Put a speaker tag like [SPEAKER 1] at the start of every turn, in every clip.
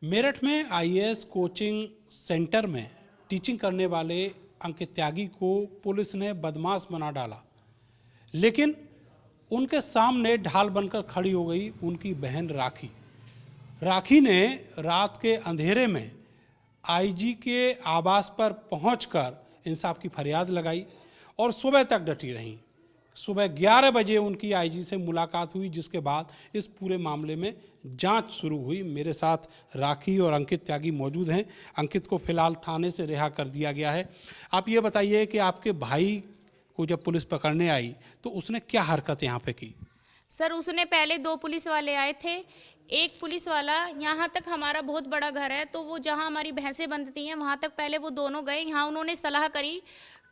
[SPEAKER 1] मेरठ में IAS coaching centre में teaching करने वाले अंकित त्यागी को पुलिस ने बदमाश बना डाला, लेकिन उनके सामने ढाल बनकर खड़ी हो गई उनकी बहन राखी। राखी ने रात के अंधेरे में आईजी के आवास पर पहुंचकर इंसाफ की फरियाद लगाई और सुबह तक डटी रहीं। सुबह 11 बजे उनकी आईजी से मुलाकात हुई, जिसके बाद इस पूरे मामले में जांच शुरू हुई। मेरे साथ राखी और अंकित त्यागी मौजूद हैं। अंकित को फिलहाल थाने से रिहा कर दिया गया है। आप ये बताइए कि आपके भाई को जब पुलिस पकड़ने आई तो उसने क्या हरकत यहाँ पे की?
[SPEAKER 2] सर, उसने पहले 2 पुलिस वाले आए थे। एक पुलिस वाला, यहाँ तक हमारा बहुत बड़ा घर है, तो वो जहाँ हमारी भैंसें बंधती हैं वहाँ तक पहले वो दोनों गए। यहाँ उन्होंने सलाह करी।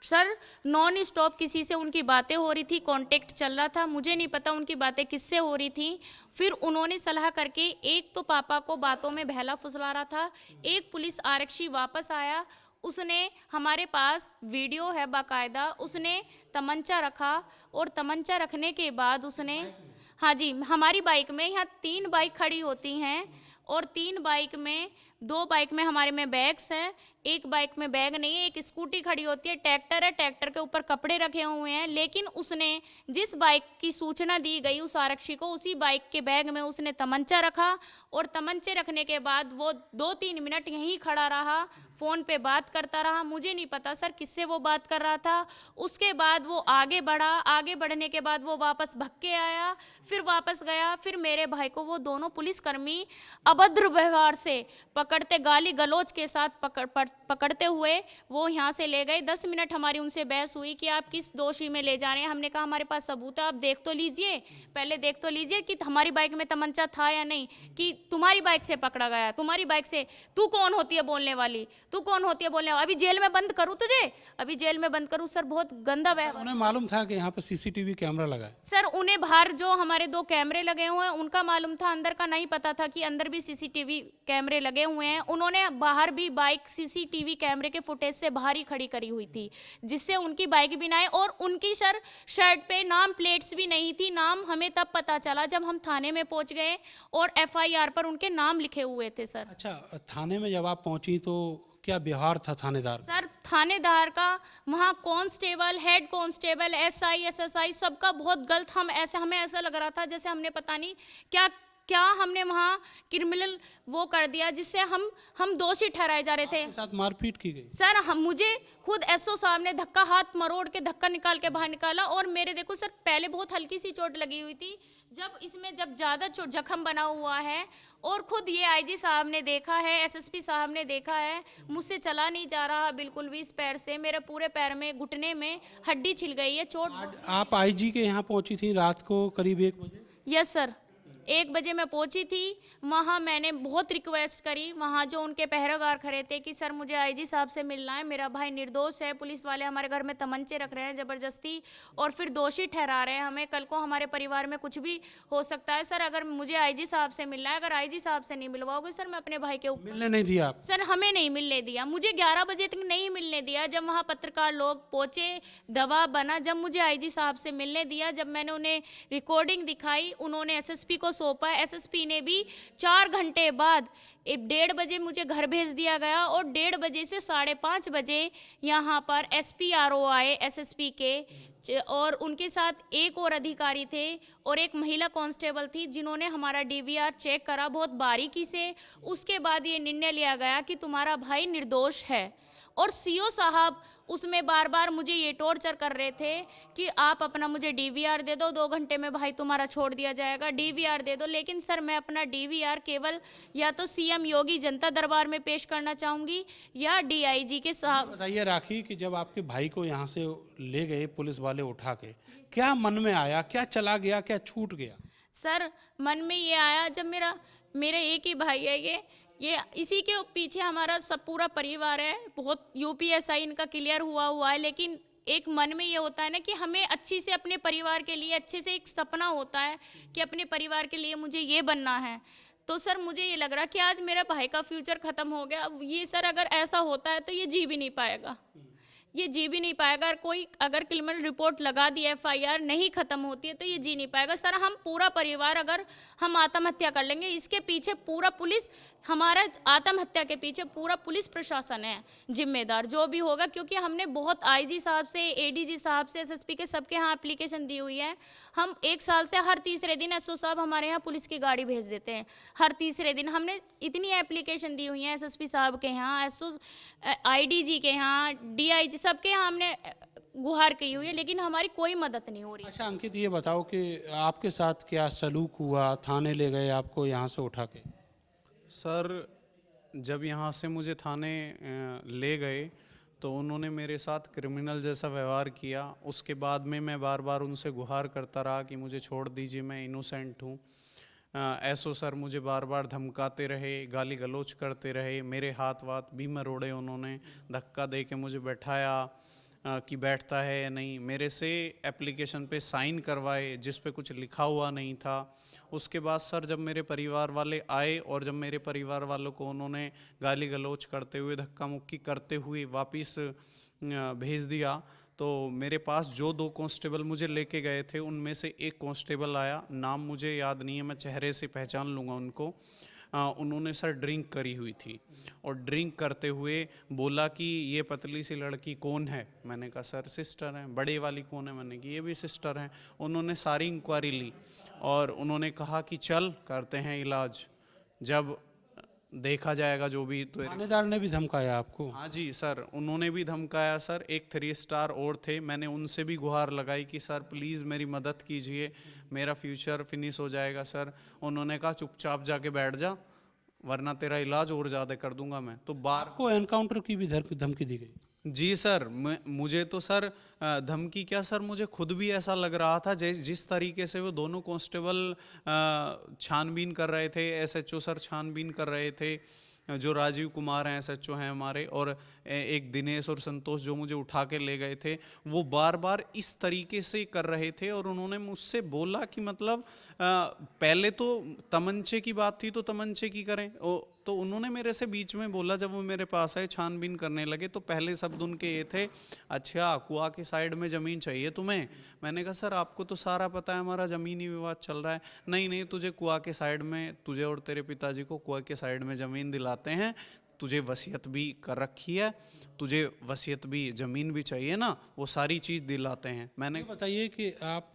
[SPEAKER 2] सर, नॉन स्टॉप किसी से उनकी बातें हो रही थी, कांटेक्ट चल रहा था। मुझे नहीं पता उनकी बातें किससे हो रही थी। फिर उन्होंने सलाह करके एक तो पापा को बातों में बहला फुसला रहा था। एक पुलिस आरक्षी वापस आया, उसने हमारे पास वीडियो है बाकायदा, उसने तमंचा रखा और तमंचा रखने के बाद उसने, हाँ जी, हमारी बाइक में, यहाँ 3 बाइक खड़ी होती हैं और 3 बाइक में, 2 बाइक में हमारे में बैग्स हैं, एक बाइक में बैग नहीं है। एक स्कूटी खड़ी होती है, ट्रैक्टर है, ट्रैक्टर के ऊपर कपड़े रखे हुए हैं। लेकिन उसने जिस बाइक की सूचना दी गई उस आरक्षी को, उसी बाइक के बैग में उसने तमंचा रखा और तमंचे रखने के बाद वो 2-3 मिनट यहीं खड़ा रहा, फ़ोन पे बात करता रहा। मुझे नहीं पता सर किससे वो बात कर रहा था। उसके बाद वो आगे बढ़ा, आगे बढ़ने के बाद वो वापस भग के आया, फिर वापस गया। फिर मेरे भाई को वो दोनों पुलिसकर्मी अभद्र व्यवहार से पकड़ते, गाली गलौज के साथ पकड़ते हुए वो यहाँ से ले गए। 10 मिनट हमारी उनसे बहस हुई कि आप किस दोषी में ले जा रहे हैं। हमने कहा हमारे पास सबूत है, आप देख तो लीजिए, पहले देख तो लीजिए कि हमारी बाइक में तमंचा था या नहीं, कि तुम्हारी बाइक से पकड़ा गया, तुम्हारी बाइक से। तू कौन होती है बोलने वाली, तू कौन होती है बोलने वाली? अभी जेल में बंद करूँ तुझे, अभी जेल में बंद करूँ? सर, बहुत गंदा व्यवहार।
[SPEAKER 1] उन्हें मालूम था कि यहाँ पर सीसीटीवी कैमरा लगा है?
[SPEAKER 2] सर, उन्हें बाहर जो हमारे 2 कैमरे लगे हुए हैं उनका मालूम था, अंदर का नहीं पता था कि अंदर भी सीसीटीवी कैमरे लगे हुए हैं। उन्होंने बाहर भी बाइक सीसीटीवी कैमरे के फुटेज से बाहर ही खड़ी करी हुई थी, जिससे उनकी बाइक भी ना आए। और उनकी सर शर्ट पे नाम प्लेट्स भी नहीं थी। नाम हमें तब पता चला जब हम थाने में पहुंच गए और एफआईआर पर उनके नाम लिखे हुए थे। सर,
[SPEAKER 1] अच्छा, थाने में जब आप पहुंची तो क्या व्यवहार था थानेदार?
[SPEAKER 2] सर, थानेदार का वहाँ constable, head constable, SI, SSI सबका बहुत गलत, हमें ऐसा लग रहा था जैसे हमने पता नहीं क्या क्या हमने वहाँ क्रिमिनल वो कर दिया, जिससे हम दोषी ठहराए जा रहे थे।
[SPEAKER 1] आपके साथ मारपीट की गई?
[SPEAKER 2] सर, मुझे खुद एसओ साहब ने धक्का, हाथ मरोड़ के धक्का निकाल के बाहर निकाला। और मेरे देखो सर, पहले बहुत हल्की सी चोट लगी हुई थी, जब ज़्यादा जख्म बना हुआ है। और खुद ये आईजी साहब ने देखा है, एसएसपी साहब ने देखा है, मुझसे चला नहीं जा रहा बिल्कुल भी इस पैर से। मेरे पूरे पैर में, घुटने में हड्डी छिल गई है, चोट।
[SPEAKER 1] आप आईजी के यहाँ पहुंची थी रात को करीब 1 बजे?
[SPEAKER 2] यस सर, 1 बजे मैं पहुंची थी। वहाँ मैंने बहुत रिक्वेस्ट करी, वहाँ जो उनके पहरेदार खड़े थे, कि सर मुझे आईजी साहब से मिलना है, मेरा भाई निर्दोष है, पुलिस वाले हमारे घर में तमंचे रख रहे हैं ज़बरदस्ती और फिर दोषी ठहरा रहे हैं हमें, कल को हमारे परिवार में कुछ भी हो सकता है। सर, अगर मुझे आईजी साहब से मिलना है, अगर आईजी साहब से नहीं मिलवाओगे सर, मैं अपने भाई के ऊपर।
[SPEAKER 1] मिलने नहीं दिया आप?
[SPEAKER 2] सर, हमें नहीं मिलने दिया, मुझे 11 बजे तक नहीं मिलने दिया। जब वहाँ पत्रकार लोग पहुँचे, दबाव बना, जब मुझे आईजी साहब से मिलने दिया, जब मैंने उन्हें रिकॉर्डिंग दिखाई, उन्होंने एसएसपी को सौंपा। एसएसपी ने भी 4 घंटे बाद 1:30 बजे मुझे घर भेज दिया गया और 1:30 बजे से 5:30 बजे यहाँ पर एसपीआरओ आए एसएसपी के, और उनके साथ एक और अधिकारी थे और एक महिला कांस्टेबल थी, जिन्होंने हमारा डीवीआर चेक करा बहुत बारीकी से। उसके बाद ये निर्णय लिया गया कि तुम्हारा भाई निर्दोष है। और सीओ साहब उसमें बार बार मुझे ये टॉर्चर कर रहे थे कि आप अपना मुझे डीवीआर दे दो, 2 घंटे में भाई तुम्हारा छोड़ दिया जाएगा, डीवीआर दे दो। लेकिन सर, मैं अपना डीवीआर केवल या तो सीएम योगी जनता दरबार में पेश करना चाहूँगी या डीआईजी के साहब।
[SPEAKER 1] बताइए राखी कि जब आपके भाई को यहाँ से ले गए पुलिस वाले उठा के, क्या मन में आया, क्या चला गया, क्या छूट गया?
[SPEAKER 2] सर, मन में ये आया, जब मेरा एक ही भाई है, ये इसी के पीछे हमारा सब पूरा परिवार है। बहुत यूपीएसआई इनका क्लियर हुआ है, लेकिन एक मन में ये होता है ना कि हमें अच्छी से अपने परिवार के लिए, अच्छे से एक सपना होता है कि अपने परिवार के लिए मुझे ये बनना है। तो सर, मुझे ये लग रहा कि आज मेरा भाई का फ्यूचर ख़त्म हो गया। ये सर, अगर ऐसा होता है तो ये जी भी नहीं पाएगा। ये जी भी नहीं पाएगा। अगर क्रिमिनल रिपोर्ट लगा दी, FIR नहीं ख़त्म होती है तो ये जी नहीं पाएगा। सर हम पूरा परिवार अगर हम आत्महत्या कर लेंगे, इसके पीछे पूरा पुलिस, हमारा आत्महत्या के पीछे पूरा पुलिस प्रशासन है जिम्मेदार, जो भी होगा। क्योंकि हमने बहुत IG साहब से, ADG साहब से, SSP के सबके यहाँ एप्लीकेशन दी हुई है। हम 1 साल से हर तीसरे दिन SO साहब हमारे यहाँ पुलिस की गाड़ी भेज देते हैं। हर तीसरे दिन हमने इतनी एप्लीकेशन दी हुई है SSP साहब के यहाँ, IDG के यहाँ, DIG सबके यहाँ हमने गुहार की हुई है, लेकिन हमारी कोई मदद नहीं हो रही।
[SPEAKER 1] अच्छा अंकित, ये बताओ कि आपके साथ क्या सलूक हुआ, थाने ले गए आपको यहाँ से उठा के?
[SPEAKER 3] सर जब यहाँ से मुझे थाने ले गए तो उन्होंने मेरे साथ क्रिमिनल जैसा व्यवहार किया। उसके बाद में मैं बार बार उनसे गुहार करता रहा कि मुझे छोड़ दीजिए, मैं इनोसेंट हूँ। SO सर मुझे बार बार धमकाते रहे, गाली गलौज करते रहे, मेरे हाथ वाथ भी मरोड़े उन्होंने, धक्का दे के मुझे बैठाया कि बैठता है या नहीं। मेरे से एप्लीकेशन पे साइन करवाए जिस पे कुछ लिखा हुआ नहीं था। उसके बाद सर जब मेरे परिवार वाले आए और जब मेरे परिवार वालों को उन्होंने गाली गलौज करते हुए, धक्का मुक्की करते हुए वापस भेज दिया, तो मेरे पास जो 2 कांस्टेबल मुझे लेके गए थे उनमें से एक कांस्टेबल आया, नाम मुझे याद नहीं है, मैं चेहरे से पहचान लूँगा उनको। उन्होंने सर ड्रिंक करी हुई थी और ड्रिंक करते हुए बोला कि ये पतली सी लड़की कौन है। मैंने कहा सर सिस्टर हैं। बड़े वाली कौन है? मैंने कहा ये भी सिस्टर हैं। उन्होंने सारी इंक्वायरी ली और उन्होंने कहा कि चल करते हैं इलाज, जब देखा जाएगा जो भी। तो
[SPEAKER 1] थानेदार ने भी धमकाया आपको?
[SPEAKER 3] हाँ जी सर, उन्होंने भी धमकाया सर। एक 3 स्टार और थे, मैंने उनसे भी गुहार लगाई कि सर प्लीज़ मेरी मदद कीजिए, मेरा फ्यूचर फिनिश हो जाएगा सर। उन्होंने कहा चुपचाप जाके बैठ जा वरना तेरा इलाज और ज़्यादा कर दूंगा मैं। तो बार
[SPEAKER 1] को एनकाउंटर की भी धमकी दी गई?
[SPEAKER 3] जी सर, मुझे तो सर धमकी क्या सर, मुझे खुद भी ऐसा लग रहा था जिस तरीके से वो दोनों कांस्टेबल छानबीन कर रहे थे, SHO सर छानबीन कर रहे थे, जो राजीव कुमार हैं SHO हैं हमारे, और एक दिनेश और संतोष जो मुझे उठा के ले गए थे, वो बार बार इस तरीके से कर रहे थे। और उन्होंने मुझसे बोला कि मतलब पहले तो तमंचे की बात थी तो तमंचे की करें। तो उन्होंने मेरे से बीच में बोला, जब वो मेरे पास आए छानबीन करने लगे, तो पहले शब्द उनके ये थे, अच्छा कुआ के साइड में ज़मीन चाहिए तुम्हें? मैंने कहा सर आपको तो सारा पता है हमारा ज़मीनी विवाद चल रहा है। नहीं तुझे कुआ के साइड में, तुझे और तेरे पिताजी को कुआ के साइड में ज़मीन दिलाते हैं, तुझे वसीयत भी कर रखी है, तुझे वसीयत भी, ज़मीन भी चाहिए ना, वो सारी चीज़ दिलाते हैं। मैंने
[SPEAKER 1] बताइए कि आप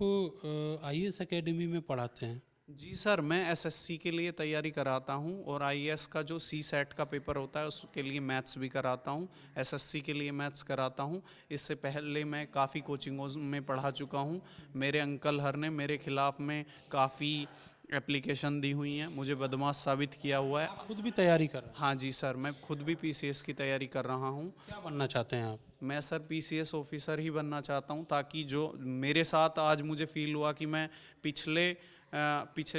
[SPEAKER 1] IAS एकेडमी में पढ़ाते हैं?
[SPEAKER 3] जी सर, मैं SSC के लिए तैयारी कराता हूँ और IAS का जो CSAT का पेपर होता है उसके लिए मैथ्स भी कराता हूँ, SSC के लिए मैथ्स कराता हूँ। इससे पहले मैं काफ़ी कोचिंगों में पढ़ा चुका हूँ। मेरे अंकल हर ने मेरे खिलाफ़ में काफ़ी एप्लीकेशन दी हुई हैं, मुझे बदमाश साबित किया हुआ है।
[SPEAKER 1] खुद भी तैयारी कर रहे हैं?
[SPEAKER 3] हाँ जी सर, मैं खुद भी PCS की तैयारी कर रहा हूँ।
[SPEAKER 1] क्या बनना चाहते हैं आप?
[SPEAKER 3] मैं सर PCS ऑफिसर ही बनना चाहता हूँ, ताकि जो मेरे साथ आज मुझे फील हुआ कि मैं पिछले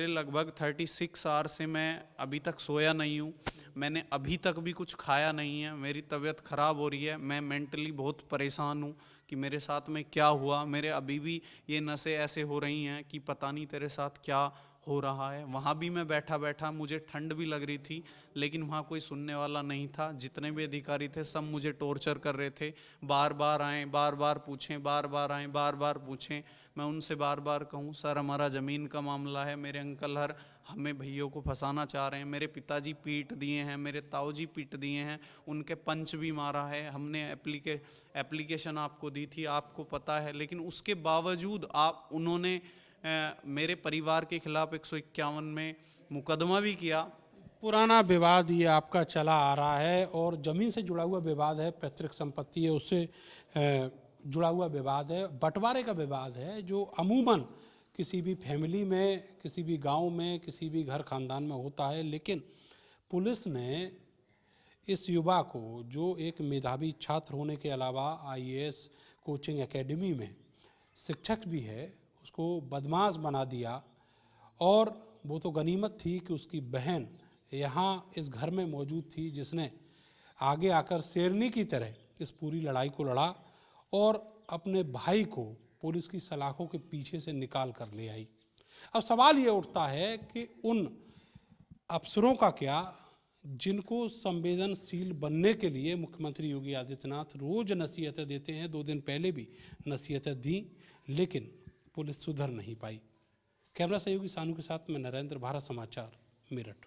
[SPEAKER 3] लगभग 36 आवर से मैं अभी तक सोया नहीं हूँ, मैंने अभी तक भी कुछ खाया नहीं है, मेरी तबीयत ख़राब हो रही है, मैं मेंटली बहुत परेशान हूँ कि मेरे साथ में क्या हुआ। मेरे अभी भी ये नसें ऐसे हो रही हैं कि पता नहीं तेरे साथ क्या हो रहा है। वहाँ भी मैं बैठा मुझे ठंड भी लग रही थी, लेकिन वहाँ कोई सुनने वाला नहीं था। जितने भी अधिकारी थे सब मुझे टॉर्चर कर रहे थे, बार बार आएँ, बार बार पूछें, बार बार आएँ, बार बार पूछें। मैं उनसे बार बार कहूँ सर हमारा ज़मीन का मामला है, मेरे अंकल हर हमें भैयों को फंसाना चाह रहे हैं, मेरे पिताजी पीट दिए हैं, मेरे ताऊजी पीट दिए हैं, उनके पंच भी मारा है, हमने एप्लीकेशन आपको दी थी, आपको पता है, लेकिन उसके बावजूद उन्होंने मेरे परिवार के खिलाफ 151 में मुकदमा भी किया।
[SPEAKER 1] पुराना विवाद ये आपका चला आ रहा है और ज़मीन से जुड़ा हुआ विवाद है, पैतृक संपत्ति है उससे जुड़ा हुआ विवाद है, बंटवारे का विवाद है, जो अमूमन किसी भी फैमिली में, किसी भी गांव में, किसी भी घर खानदान में होता है। लेकिन पुलिस ने इस युवा को, जो एक मेधावी छात्र होने के अलावा IAS कोचिंग एकेडमी में शिक्षक भी है, उसको बदमाश बना दिया। और वो तो गनीमत थी कि उसकी बहन यहाँ इस घर में मौजूद थी, जिसने आगे आकर शेरनी की तरह इस पूरी लड़ाई को लड़ा और अपने भाई को पुलिस की सलाखों के पीछे से निकाल कर ले आई। अब सवाल ये उठता है कि उन अफसरों का क्या जिनको संवेदनशील बनने के लिए मुख्यमंत्री योगी आदित्यनाथ रोज नसीहतें देते हैं, 2 दिन पहले भी नसीहतें दी, लेकिन पुलिस सुधर नहीं पाई। कैमरा सहयोगी सानू के साथ मैं नरेंद्र, भारत समाचार, मेरठ।